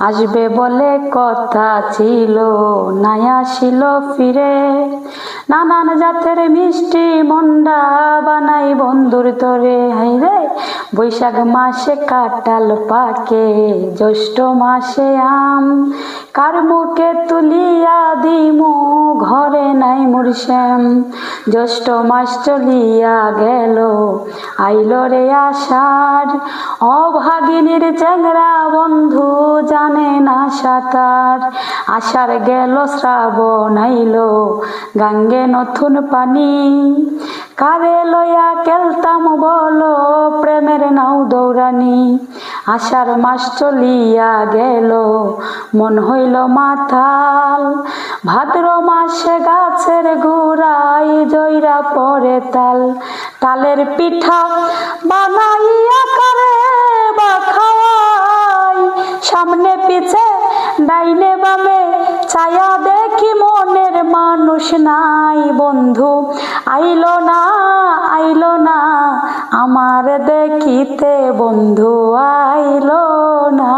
আসবে বলে কথা ছিল, নাই আসিল ফিরে। নানান জাতের মিষ্টি মন্ডা বানাই বন্ধুর তরে। হাইরে বৈশাখ মাসে কাঁঠাল পাকে, জ্যৈষ্ঠ মাসে আম। কার মুখে তুলিয়া দিমু, ঘরে নাই মোর শ্যাম। জ্যৈষ্ঠ মাস চলিয়া গেল, আইল রে আষাঢ়। অভাগিনীর চ্যাংরা বন্ধু জানে না সাঁতার। আষাঢ় গেল শ্রাবণ আইল, গাঙ্গে নতুন পানি। কারে লইয়া খেলতাম বলো, প্রেমের নাও দৌড়ানি। আষাঢ় মাস চলিয়া গেল, মন হইল মাতাল। ভাদ্র মাসে গাছের গোড়ায় জইরা পড়ে তাল। তালের পিঠা বানাইয়া কারে বা খাওয়াই, সামনে পিছে ডাইনে বামে ছায়া দেখি মনের মানুষ নাই। বন্ধু আইলো না আমার দেখিতে, বন্ধু আইলো না।